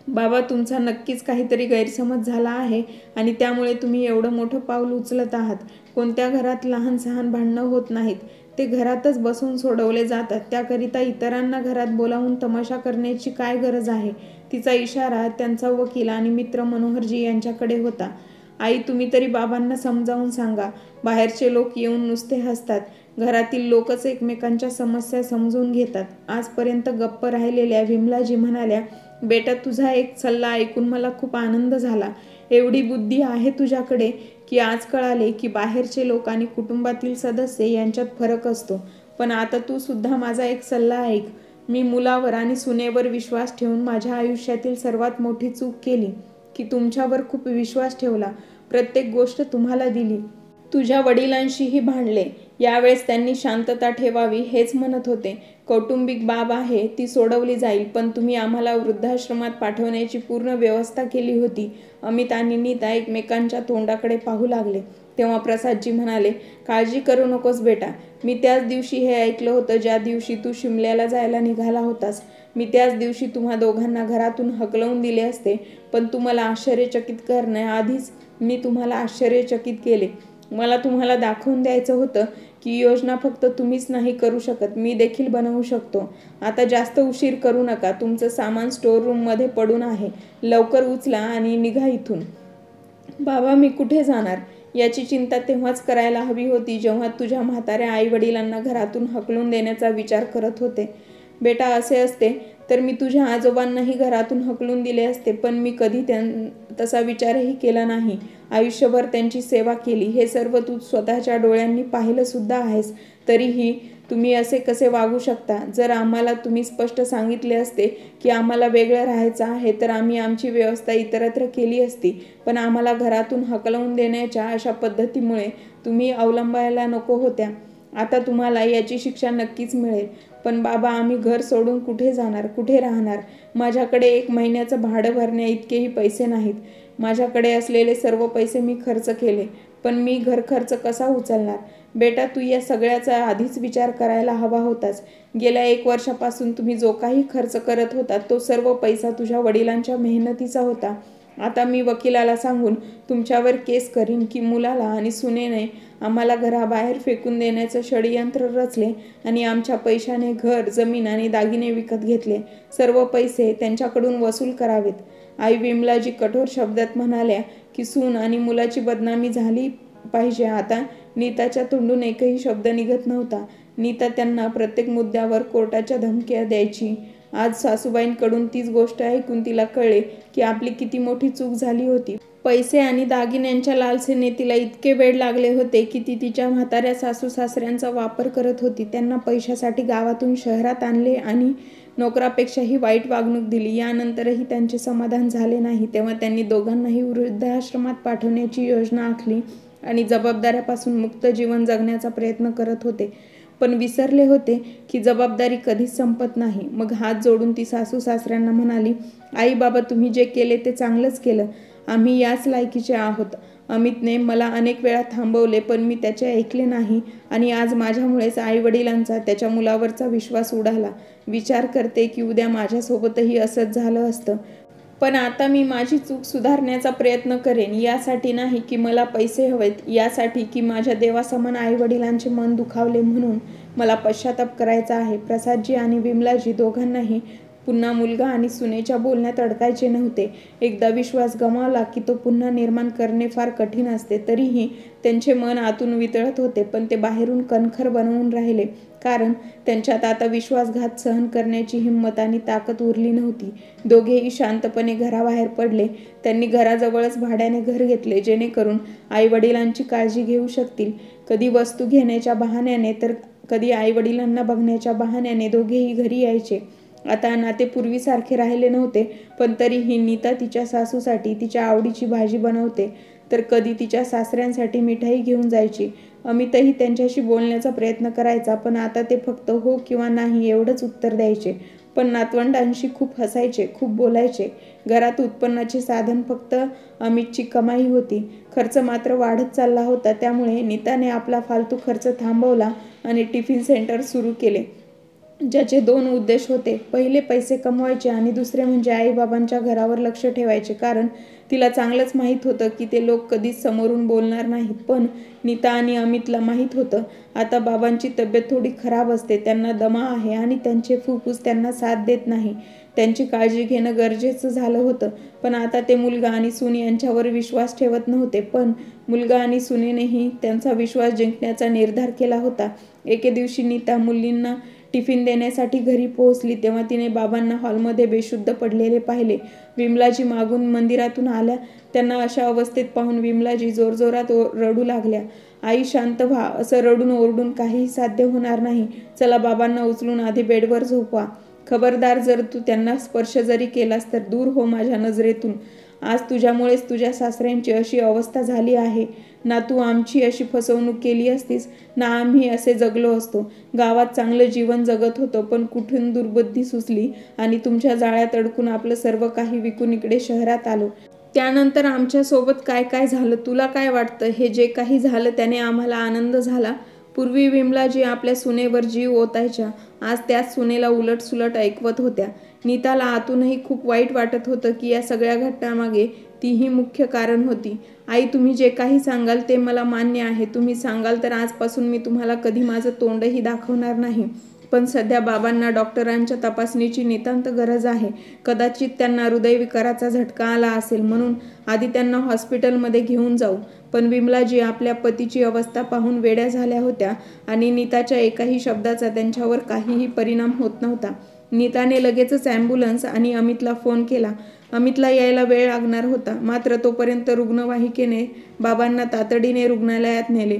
बाबा, तुमचा नक्कीच काहीतरी गैरसमज झाला आहे आणि त्यामुळे तुम्ही एवढं मोठं पाऊल उचलत आहात. कोणत्या घरात लहान सहान भांडणं होत नाहीत. ते घरातच बसून सोडवले जातात. त्याकरिता इतरांना घरात बोलावून तमाशा करण्याची काय गरज आहे? तिचा इशारा त्यांचा वकील आणि मित्र मनोहरजी यांच्याकडे होता. आई, तुम्ही तरी बाबांना समजावून सांगा. बाहेरचे लोक येऊन नुसते हसतात. घरातील लोकच एकमेकांच्या समस्या समजून घेतात. आजपर्यंत गप्प राहिलेल्या विमलाजी म्हणाल्या, बेटा, तुझा एक सल्ला ऐकून मला खूप आनंद झाला. एवढी बुद्धी आहे तुझ्याकडे की आज कळाले की बाहेरचे लोक आणि कुटुंबातील सदस्य यांच्यात फरक असतो. पण आता तू सुद्धा माझा एक सल्ला ऐक. मी मुलावर आणि सुनेवर विश्वास ठेवून माझ्या आयुष्यातील सर्वात मोठी चूक केली की तुमच्यावर खूप विश्वास ठेवला, प्रत्येक गोष्ट तुम्हाला दिली. तुझ्या वडिलांशीही भांडले. यावेळेस त्यांनी शांतता ठेवावी हेच म्हणत होते. कौटुंबिक बाब आहे ती सोडवली जाईल, पण तुम्ही आम्हाला वृद्धाश्रमात पाठवण्याची पूर्ण व्यवस्था केली होती. अमित आणि नीता एकमेकांच्या तोंडाकडे पाहू लागले. तेव्हा प्रसादजी म्हणाले, काळजी करू नकोस बेटा. मी त्याच दिवशी हे ऐकलं होतं ज्या दिवशी तू शिमल्याला जायला निघाला होतास. मी त्याच दिवशी तुम्हा दोघांना घरातून हकलवून दिले असते, पण तुम्हाला आश्चर्यचकित करण्याआधीच मी तुम्हाला आश्चर्यचकित केले. मला तुम्हाला दाखवून द्यायचं होतं की योजना फक्त तुम्हीच नाही करू शकत, मी देखील बनवू शकतो. आता जास्त उशीर करू नका. तुमचं सामान स्टोअर रूममध्ये पडून आहे. लवकर उचला आणि निघा इथून. बाबा, मी कुठे जाणार? याची चिंता तेव्हाच करायला हवी होती जेव्हा तुझ्या म्हाताऱ्या आई वडिलांना घरातून हकलून देण्याचा विचार करत होते. बेटा, असे असते तर मी तुझ्या आजोबांनाही घरातून हकलून दिले असते, पण मी कधी तसा विचारही केला नाही. आयुष्यभर त्यांची सेवा केली. हे सर्व तू स्वतःच्या डोळ्यांनी पाहिलं सुद्धा आहेस. तरीही तुम्ही असे कसे वागू शकता? जर आम्हाला तुम्ही स्पष्ट सांगितले असते की आम्हाला वेगळं राहायचं आहे तर आम्ही आमची व्यवस्था इतरत्र केली असती, पण आम्हाला घरातून हकलवून देण्याच्या अशा पद्धतीमुळे तुम्ही अवलंबायला नको होत्या. आता तुम्हाला याची शिक्षा नक्कीच मिळेल. पण बाबा, आम्ही घर सोडून कुठे जाणार, कुठे राहणार? माझ्याकडे 1 महिन्याचं भाडं भरण्या इतकेही पैसे नाहीत. माझ्याकडे असलेले सर्व पैसे मी खर्च केले, पण मी घर खर्च कसा उचलणार? बेटा, तू या सगळ्याचा आधीच विचार करायला हवा होतास. गेल्या 1 वर्षापासून तुम्ही जो काही खर्च करत होता तो सर्व पैसा तुझ्या वडिलांच्या मेहनतीचा होता. आता मी वकिलाला सांगून तुमच्यावर केस करीन की मुलाला आणि सुनेने आम्हाला घराबाहेर फेकून देण्याचं षडयंत्र रचले आणि आमच्या पैशाने घर, जमीन आणि दागिने विकत घेतले. सर्व पैसे त्यांच्याकडून वसूल करावेत. आई विमलाजी कठोर शब्दात म्हणाल्या की सून आणि मुलाची बदनामी झाली पाहिजे. आता नीताच्या तोंडून एकही शब्द निघत नव्हता. नीता त्यांना प्रत्येक मुद्द्यावर कोर्टाच्या धमक्या द्यायची. आज सासूबाईंकडून तीच गोष्ट ऐकून तिला कळले की आपली किती मोठी चूक झाली होती. पैसे आणि दागिन्यांच्या लालसेने तिला इतके वेड लागले होते की ती तिच्या म्हाताऱ्या सासू सासऱ्यांचा वापर करत होती. त्यांना पैशासाठी गावातून शहरात आणले आणि नोकरापेक्षाही वाईट वागणूक दिली. यानंतरही त्यांचे समाधान झाले नाही. तेव्हा त्यांनी दोघांनाही वृद्धाश्रमात पाठवण्याची योजना आखली आणि जबाबदाऱ्यापासून मुक्त जीवन जगण्याचा प्रयत्न करत होते. पण विसरले होते की जबाबदारी कधीच संपत नाही. मग हात जोडून ती सासू सासऱ्यांना म्हणाली, आई बाबा, तुम्ही जे केले ते चांगलंच केलं. आम्ही याच लायकीचे आहोत. अमितने मला अनेक वेळा थांबवले, पण मी त्याचे ऐकले नाही आणि आज माझ्यामुळेच आई वडिलांचा त्याच्या मुलावरचा विश्वास उडाला. विचार करते की उद्या माझ्यासोबतही असंच झालं असतं. पण आता मी माझी चूक सुधारण्याचा प्रयत्न करेन. यासाठी नाही की मला पैसे हवेत, यासाठी की माझ्या देवासमान आई वडिलांचे मन दुखावले म्हणून मला पश्चाताप करायचा आहे. प्रसादजी आणि विमलाजी दोघांनाही पुन्हा मुलगा आणि सुनेच्या बोलण्यात अडकायचे नव्हते. एकदा विश्वास गमावला की तो पुन्हा निर्माण करणे फार कठीण असते. तरीही त्यांचे मन आतून वितळत होते, पण ते बाहेरून कणखर बनवून राहिले, कारण त्यांच्यात आता विश्वासघात सहन करण्याची हिंमत आणि ताकद उरली नव्हती. दोघेही शांतपणे घराबाहेर पडले. त्यांनी घराजवळच भाड्याने घर घेतले, जेणेकरून आई वडिलांची काळजी घेऊ शकतील. कधी वस्तू घेण्याच्या बहाण्याने तर कधी आई वडिलांना बघण्याच्या बहाण्याने दोघेही घरी यायचे. आता नाते पूर्वीसारखे राहिले नव्हते, पण तरीही नीता तिच्या सासूसाठी तिच्या आवडीची भाजी बनवते, तर कधी तिच्या सासऱ्यांसाठी मिठाई घेऊन जायची. अमितही त्यांच्याशी बोलण्याचा प्रयत्न करायचा, पण आता ते फक्त हो किंवा नाही एवढंच उत्तर द्यायचे. पण नातवंडांशी खूप हसायचे, खूप बोलायचे. घरात उत्पन्नाचे साधन फक्त अमितची कमाई होती. खर्च मात्र वाढत चालला होता. त्यामुळे नीताने आपला फालतू खर्च थांबवला आणि टिफिन सेंटर सुरू केले, ज्याचे 2 उद्देश होते. पहिले पैसे कमवायचे आणि दुसरे म्हणजे आईबाबांच्या घरावर लक्ष ठेवायचे, कारण तिला चांगलंच माहीत होतं की ते लोक कधीच समोरून बोलणार नाहीत. पण नीता आणि अमितला माहीत होतं आता बाबांची तब्येत थोडी खराब असते, त्यांना दमा आहे आणि त्यांचे फुफ्फुस त्यांना साथ देत नाही. त्यांची काळजी घेणं गरजेचं झालं होतं. पण आता ते मुलगा आणि सून यांच्यावर विश्वास ठेवत नव्हते. पण मुलगा आणि सुनेनेही त्यांचा विश्वास जिंकण्याचा निर्धार केला होता. एके दिवशी नीता मुलींना टिफिन देण्यासाठी घरी पोहोचली तेव्हा तिने बाबांना हॉलमध्ये बेशुद्ध पडलेले पाहिले. विमलाजी मागून मंदिरातून आल्या. त्यांना अशा अवस्थेत पाहून विमलाजी जोरजोरात रडू लागल्या. आई शांत व्हा, असं रडून ओरडून काहीही साध्य होणार नाही. चला बाबांना उचलून आधी बेडवर झोपवा. खबरदार, जर तू त्यांना स्पर्श जरी केलास तर दूर हो माझ्या नजरेतून. आज तुझ्यामुळेच तुझ्या सासऱ्यांची अशी अवस्था झाली आहे. ना तू आमची अशी फसवणूक केली असतीस, ना आम्ही असे जगलो असतो. गावात चांगलं जीवन जगत होतो, पण कुठून दुर्बुद्धी सुचली आणि तुमच्या जाळ्यात अडकून आपलं सर्व काही विकून इकडे शहरात आलो. त्यानंतर आमच्यासोबत काय काय झालं तुला काय वाटतं? हे जे काही झालं त्याने आम्हाला आनंद झाला. पूर्वी विमलाजी आपल्या सुनेवर जीव ओतायच्या, आज त्याच सुनेला उलटसुलट ऐकवत होत्या. नीताला आतूनही खूप वाईट वाटत होतं की या सगळ्या घटनामागे तीही मुख्य कारण होती. आई, तुम्ही जे काही सांगाल ते मला मान्य आहे. तुम्ही सांगाल तर आजपासून मी तुम्हाला कधी माझं तोंडही दाखवणार नाही. पण सध्या बाबांना डॉक्टरांच्या तपासणीची नितांत गरज आहे. कदाचित त्यांना हृदयविकाराचा झटका आला असेल, म्हणून आधी त्यांना हॉस्पिटलमध्ये घेऊन जाऊ. पण विमलाजी आपल्या पतीची अवस्था पाहून वेड्या झाल्या होत्या आणि नीताच्या एकाही शब्दाचा त्यांच्यावर काहीही परिणाम होत नव्हता. नीताने लगेचच ॲम्ब्युलन्स आणि अमितला फोन केला. अमितला यायला वेळ लागणार होता, मात्र तोपर्यंत रुग्णवाहिकेने बाबांना तातडीने रुग्णालयात नेले.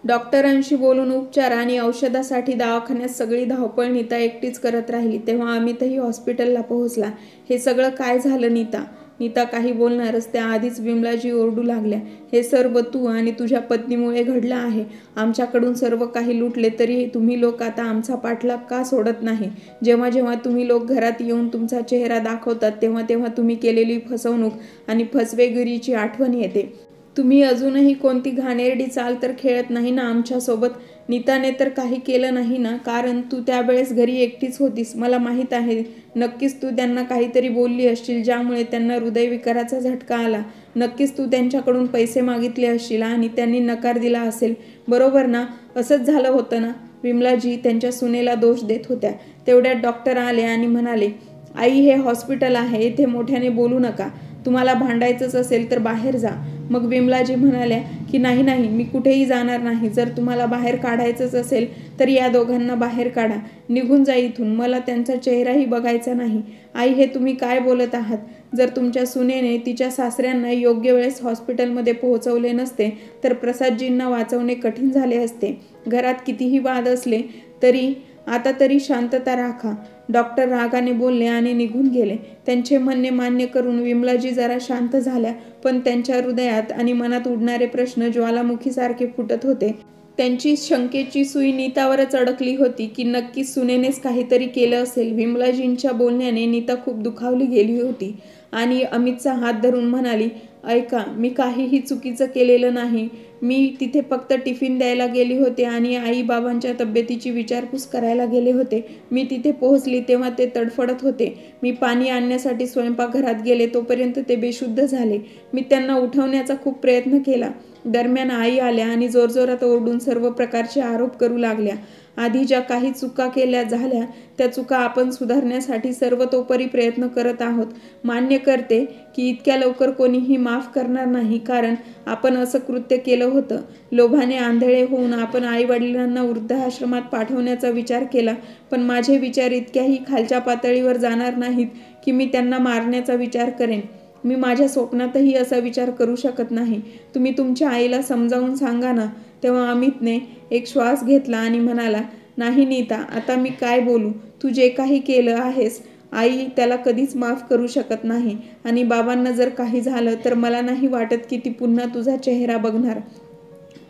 डॉक्टरांशी बोलून उपचार आणि औषधासाठी दवाखान्यात सगळी धावपळ नीता एकटीच करत राहिली. तेव्हा अमितही हॉस्पिटलला पोहोचला. हे सगळं काय झालं नीता? नीता काही बोलणारच त्याआधीच विमलाजी ओरडू लागल्या. हे सर्व तू आणि तुझ्या पत्नीमुळे घडलं आहे. आमच्याकडून सर्व काही लुटले तरी तुम्ही लोक आता आमचा पाठलाग का सोडत नाही? जेव्हा जेव्हा तुम्ही लोक घरात येऊन तुमचा चेहरा दाखवतात तेव्हा तेव्हा तुम्ही केलेली फसवणूक आणि फसवेगिरीची आठवण येते. तुम्ही अजूनही कोणती घाणेरडी चाल तर खेळत नाही ना आमच्यासोबत? नीताने तर काही केलं नाही ना? कारण तू त्यावेळेस घरी एकटीच होतीस. मला माहीत आहे, नक्कीच तू त्यांना काहीतरी बोलली असशील ज्यामुळे त्यांना हृदयविकाराचा झटका आला. नक्कीच तू त्यांच्याकडून पैसे मागितले असशील आणि त्यांनी नकार दिला असेल, बरोबर ना? असंच झालं होतं ना? विमलाजी त्यांच्या सुनेला दोष देत होत्या. तेवढ्यात डॉक्टर आले आणि म्हणाले, आई, हे हॉस्पिटल आहे, इथे मोठ्याने बोलू नका. तुम्हाला भांडायचंच असेल तर बाहेर जा. मग विमलाजी म्हणाल्या की नाही नाही, मी कुठेही जाणार नाही. जर तुम्हाला बाहेर काढायचंच असेल तर या दोघांना बाहेर काढा. निघून जा इथून. मला त्यांचा चेहराही बघायचा नाही. आई, हे तुम्ही काय बोलत आहात? जर तुमच्या सुनेने तिच्या सासऱ्यांना योग्य वेळेस हॉस्पिटलमध्ये पोहोचवले नसते तर प्रसादजींना वाचवणे कठीण झाले असते. घरात कितीही वाद असले तरी आता तरी शांतता राखा. डॉक्टर रागाने बोलले आणि निघून गेले. त्यांचे म्हणणे मान्य करून विमलाजी जरा शांत झाल्या, पण त्यांच्या हृदयात आणि मनात उडणारे प्रश्न ज्वालामुखीसारखे फुटत होते. त्यांची शंकेची सुई नीतावरच अडकली होती की नक्कीच सुनेनेच काहीतरी केलं असेल. विमलाजींच्या बोलण्याने नीता खूप दुखावली गेली होती आणि अमितचा हात धरून म्हणाली, ऐका, मी काहीही चुकीचं केलेलं नाही. मी तिथे फक्त टिफिन द्यायला गेले होते आणि आई बाबांच्या तब्येतीची विचारपूस करायला गेले होते. मी तिथे पोहोचली तेव्हा ते तडफडत होते. मी पाणी आणण्यासाठी स्वयंपाकघरात गेले तोपर्यंत ते बेशुद्ध झाले. मी त्यांना उठवण्याचा खूप प्रयत्न केला. दरम्यान आई आल्या आणि जोरजोरात ओरडून सर्व प्रकारचे आरोप करू लागल्या. आधी ज्या काही चुका केल्या झाल्या त्या चुका आपण सुधारण्यासाठी सर्वतोपरी प्रयत्न करत आहोत. मान्य करते की इतक्या लवकर कोणीही माफ करणार नाही, कारण आपण असं कृत्य केलं होतं. लोभाने आंधळे होऊन आपण आईवडिलांना वृद्धाश्रमात पाठवण्याचा विचार केला, पण माझे विचार इतक्याही खालच्या पातळीवर जाणार नाहीत की मी त्यांना मारण्याचा विचार करेन. मी माझ्या स्वप्नातही असा विचार करू शकत नाही. तुम्ही तुमच्या आईला समजावून सांगा ना. तेव्हा अमितने एक श्वास घेतला आणि म्हणाला, नाही नीता, आता मी काय बोलू? तू जे काही केलं आहेस आई त्याला कधीच माफ करू शकत नाही आणि बाबांना जर काही झालं तर मला नाही वाटत की ती पुन्हा तुझा चेहरा बघणार.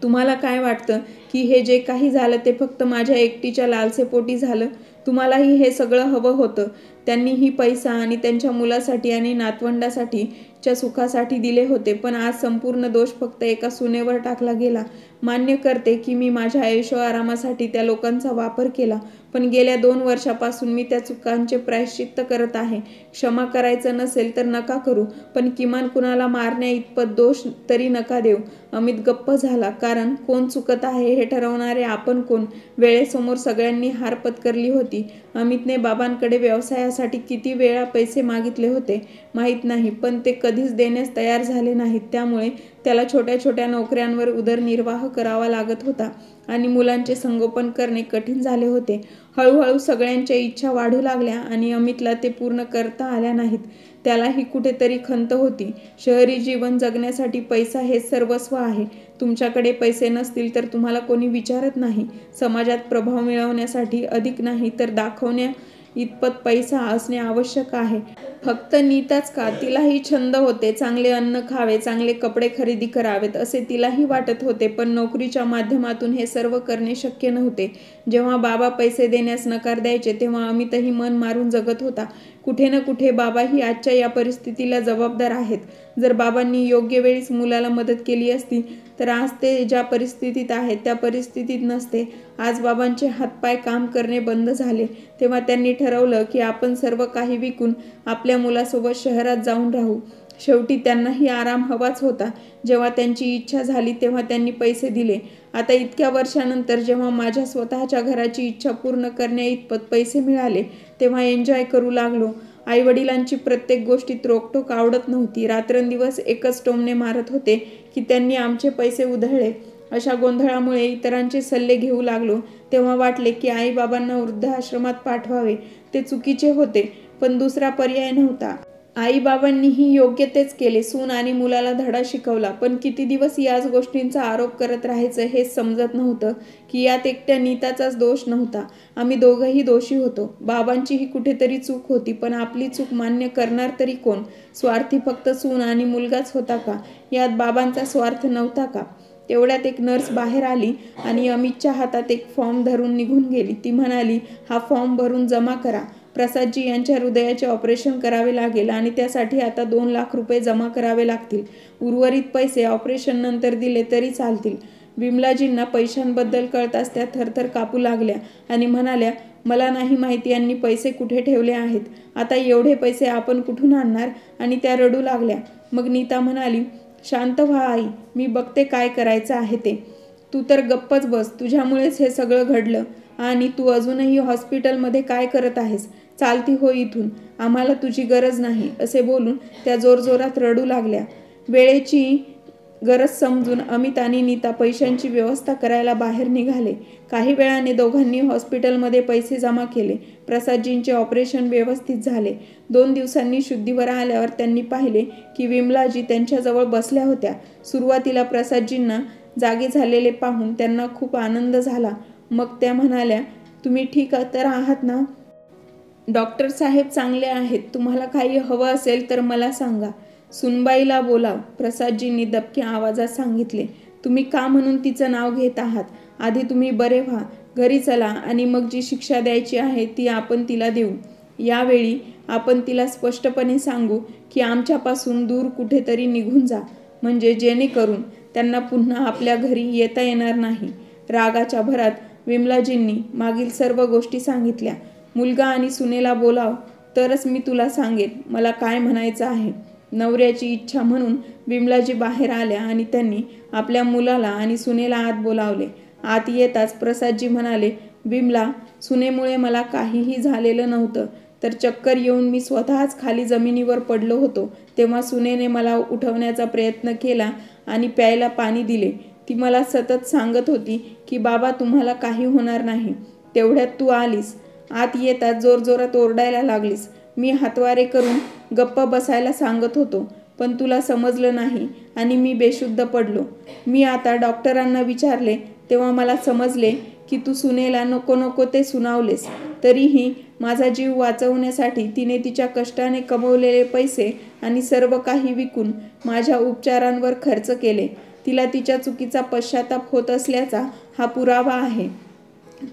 तुम्हाला काय वाटतं की हे जे काही झालं ते फक्त माझ्या एकटीच्या लालसेपोटी झालं? तुम्हालाही हे सगळं हवं होतं. त्यांनीही पैसा आणि त्यांच्या मुलासाठी आणि नातवंडासाठीच्या सुखासाठी दिले होते, पण आज संपूर्ण दोष फक्त एका सुनेवर टाकला गेला. मान्य करते की मी माझ्या ऐशोआरामासाठी त्या लोकांचा वापर केला, पण गेल्या 2 वर्षापासून मी त्या चुकांचे प्रायश्चित्त करत आहे. क्षमा करायचं नसेल तर नका करू, पण किमान कुणाला मारण्या इतपत दोष तरी नका देऊ. अमित गप्प झाला, कारण कोण चुकत आहे हे ठरवणारे आपण कोण? वेळेसमोर सगळ्यांनी हार पत्करली होती. अमितने बाबांकडे व्यवसायासाठी किती वेळा पैसे मागितले होते माहीत नाही, पण ते कधीच देण्यास तयार झाले नाहीत. त्यामुळे त्याला छोट्या छोट्या नोकऱ्यांवर उदरनिर्वाह करावा लागत होता आणि मुलांचे संगोपन करणे कठीण झाले होते. हळूहळू सगळ्यांच्या इच्छा वाढू लागल्या आणि अमितला ते पूर्ण करता आल्या नाहीत. त्यालाही कुठेतरी खंत होती. शहरी जीवन जगण्यासाठी पैसा हेच सर्वस्व आहे. तुमच्याकडे पैसे नसतील तर तुम्हाला कोणी विचारत नाही. समाजात प्रभाव मिळवण्यासाठी अधिक नाही तर दाखवण्या इतपत पैसा असणे आवश्यक आहे. फक्त नीताच का, तिलाही छंद होते. चांगले अन्न खावे, चांगले कपडे खरेदी करावेत असे तिलाही वाटत होते. पण नोकरीच्या माध्यमातून हे सर्व करणे शक्य नव्हते. जेव्हा बाबा पैसे देण्यास नकार द्यायचे तेव्हा अमितही मन मारून जगत होता. कुठे ना कुठे बाबाही आजच्या या परिस्थितीला जबाबदार आहेत. जर बाबांनी योग्य वेळीच मुलाला मदत केली असती तर आज ते ज्या परिस्थितीत आहेत त्या परिस्थितीत नसते. आज बाबांचे हातपाय काम करणे बंद झाले तेव्हा त्यांनी ठरवलं की आपण सर्व काही विकून आपल्या मुलासोबत शहरात जाऊन राहू. शेवटी त्यांनाही आराम हवाच होता. जेव्हा त्यांची इच्छा झाली तेव्हा त्यांनी पैसे दिले. आता इतक्या वर्षानंतर जेव्हा माझ्या स्वतःच्या घराची इच्छा पूर्ण करण्या इतपत पैसे मिळाले तेव्हा एन्जॉय करू लागलो. आईवडिलांची प्रत्येक गोष्टीत रोकटोक आवडत नव्हती. रात्रंदिवस एकच टोमणे मारत होते की त्यांनी आमचे पैसे उधळले. अशा गोंधळामुळे इतरांचे सल्ले घेऊ लागलो तेव्हा वाटले की आईबाबांना वृद्धाश्रमात पाठवावे. ते चुकीचे होते पण दुसरा पर्याय नव्हता. आईबाबांनीही योग्य तेच केले. सून आणि मुलाला धडा शिकवला. पण किती दिवस याच गोष्टींचा आरोप करत राहायचं हेच समजत नव्हतं की यात एकट्या नीताचाच दोष नव्हता. आम्ही दोघंही दोषी होतो. बाबांचीही कुठेतरी चूक होती पण आपली चूक मान्य करणार तरी कोण? स्वार्थी फक्त सून आणि मुलगाच होता का? यात बाबांचा स्वार्थ नव्हता का? तेवढ्यात एक नर्स बाहेर आली आणि अमितच्या हातात एक फॉर्म धरून निघून गेली. ती म्हणाली, हा फॉर्म भरून जमा करा. प्रसादजी यांच्या हृदयाचे ऑपरेशन करावे लागेल आणि त्यासाठी आता 2 लाख रुपये जमा करावे लागतील. उर्वरित पैसे ऑपरेशन नंतर दिले तरी चालतील. विमलाजींना पैशांबद्दल कळताच त्या थरथर कापू लागल्या आणि म्हणाल्या, मला नाही माहिती यांनी पैसे कुठे ठेवले आहेत. आता एवढे पैसे आपण कुठून आणणार? आणि त्या रडू लागल्या. मग नीता म्हणाली, शांत व्हा आई, मी बघते काय करायचं आहे ते. तू तर गप्पच बस. तुझ्यामुळेच हे सगळं घडलं. आणि तू अजूनही हॉस्पिटलमध्ये काय करत आहेस? चालती हो इथून, आम्हाला तुझी गरज नाही. असे बोलून त्या जोरजोरात रडू लागल्या. वेळेची गरज समजून अमित आणि नीता पैशांची व्यवस्था करायला बाहेर निघाले. काही वेळाने दोघांनी हॉस्पिटलमध्ये पैसे जमा केले. प्रसादजींचे ऑपरेशन व्यवस्थित झाले. 2 दिवसांनी शुद्धीवर आल्यावर त्यांनी पाहिले की विमलाजी त्यांच्याजवळ बसल्या होत्या. सुरुवातीला प्रसादजींना जागे झालेले पाहून त्यांना खूप आनंद झाला. मग त्या म्हणाल्या, तुम्ही ठीक तर आहात ना? डॉक्टर साहेब चांगले आहेत. तुम्हाला काही हवं असेल तर मला सांगा. सुनबाईला बोलाव, प्रसादजींनी दबक्या आवाजात सांगितले. तुम्ही का म्हणून तिचं नाव घेत आहात? आधी तुम्ही बरे व्हा, घरी चला आणि मग जी शिक्षा द्यायची आहे ती आपण तिला देऊ. यावेळी आपण तिला स्पष्टपणे सांगू की आमच्यापासून दूर कुठेतरी निघून जा, म्हणजे जेणेकरून त्यांना पुन्हा आपल्या घरी येता येणार नाही. रागाच्या भरात विमलाजींनी मागील सर्व गोष्टी सांगितल्या. मुलगा आणि सुनेला बोलाव तरच मी तुला सांगेन मला काय म्हणायचं आहे. नवऱ्याची इच्छा म्हणून विमलाजी बाहेर आल्या आणि त्यांनी आपल्या मुलाला आणि सुनेला आत बोलावले. आत येताच प्रसादजी म्हणाले, विमला, सुनेमुळे मला काहीही झालेलं नव्हतं तर चक्कर येऊन मी स्वतःच खाली जमिनीवर पडलो होतो. तेव्हा सुनेने मला उठवण्याचा प्रयत्न केला आणि प्यायला पाणी दिले. ती मला सतत सांगत होती की बाबा तुम्हाला काही होणार नाही. तेवढ्यात तू आलीस. आत येताच जोरजोरात ओरडायला लागलीस. मी हातवारे करून गप्प बसायला सांगत होतो पण तुला समजलं नाही आणि मी बेशुद्ध पडलो. मी आता डॉक्टरांना विचारले तेव्हा मला समजले की तू सुनेला नको नको ते सुनावलेस. तरीही माझा जीव वाचवण्यासाठी तिने तिच्या कष्टाने कमवलेले पैसे आणि सर्व काही विकून माझ्या उपचारांवर खर्च केले. तिला तिच्या चुकीचा पश्चाताप होत असल्याचा हा पुरावा आहे.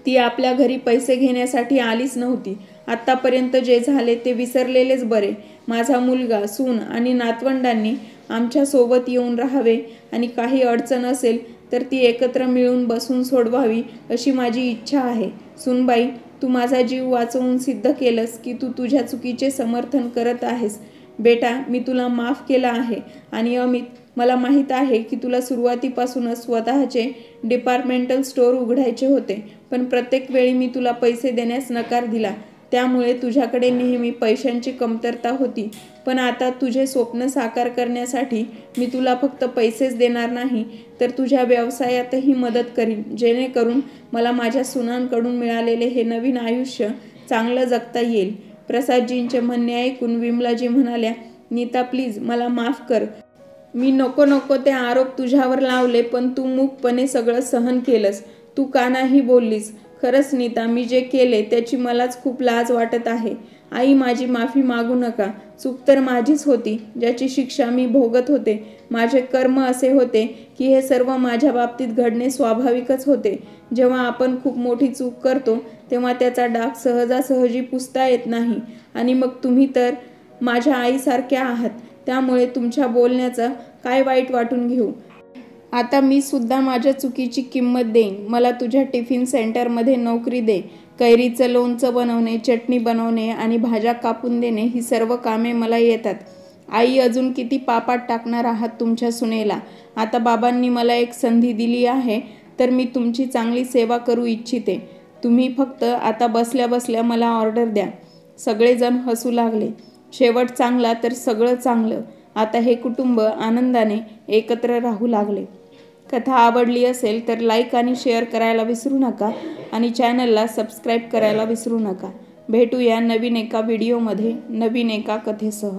ती आपल्या घरी पैसे घेण्यासाठी आलीच नव्हती. आत्तापर्यंत जे झाले ते विसरलेलेच बरे. माझा मुलगा, सून आणि नातवंडांनी आमच्या सोबत येऊन राहावे आणि काही अडचण असेल तर ती एकत्र मिळून बसून सोडवावी अशी माझी इच्छा आहे. सुनबाई, तू माझा जीव वाचवून सिद्ध केलंस की तू तुझ्या चुकीचे समर्थन करत आहेस. बेटा, मी तुला माफ केलं आहे. आणि अमित, मला माहीत आहे की तुला सुरुवातीपासूनच स्वतःचे डिपार्टमेंटल स्टोअर उघडायचे होते पण प्रत्येक वेळी मी तुला पैसे देण्यास नकार दिला. त्यामुळे तुझ्याकडे नेहमी पैशांची कमतरता होती. पण आता तुझे स्वप्न साकार करण्यासाठी मी तुला फक्त पैसेच देणार नाही, तर तुझ्या व्यवसायातही मदत करीन, जेणेकरून मला माझ्या सुनांकडून मिळालेले हे नवीन आयुष्य चांगलं जगता येईल. प्रसादजींचे म्हणणे ऐकून विमलाजी म्हणाल्या, नीता प्लीज मला माफ कर. मी नको नको ते आरोप तुझ्यावर लावले, पण तू मूकपणे सगळं सहन केलंस. तू का नाही बोललीस? खरंच नीता, मी जे केले त्याची मलाच खूप लाज वाटत आहे. आई, माझी माफी मागू नका. चूक तर माझीच होती, ज्याची शिक्षा मी भोगत होते. माझे कर्म असे होते की हे सर्व माझ्या बाबतीत घडणे स्वाभाविकच होते. जेव्हा आपण खूप मोठी चूक करतो तेव्हा त्याचा डाग सहजासहजी पुसता येत नाही. आणि मग तुम्ही तर माझ्या आईसारख्या आहात, त्यामुळे तुमच्या बोलण्याचं काय वाईट वाटून घेऊ. आता मी सुद्धा माझ्या चुकीची किंमत देईन. मला तुझ्या टिफिन सेंटरमध्ये नोकरी दे. कैरीचं लोणचं बनवणे, चटणी बनवणे आणि भाज्या कापून देणे ही सर्व कामे मला येतात. आई, अजून किती पापात टाकणार आहात तुमच्या सुनेला? आता बाबांनी मला एक संधी दिली आहे, तर मी तुमची चांगली सेवा करू इच्छिते. तुम्ही फक्त आता बसल्या बसल्या मला ऑर्डर द्या. सगळेजण हसू लागले. शेवट चांगला तर सगळं चांगलं. आता हे कुटुंब आनंदाने एकत्र राहू लागले. कथा आवडली असेल तर लाईक आणि शेअर करायला विसरू नका आणि चॅनलला सबस्क्राईब करायला विसरू नका. भेटूया नवीन एका व्हिडिओमध्ये नवीन एका कथेसह.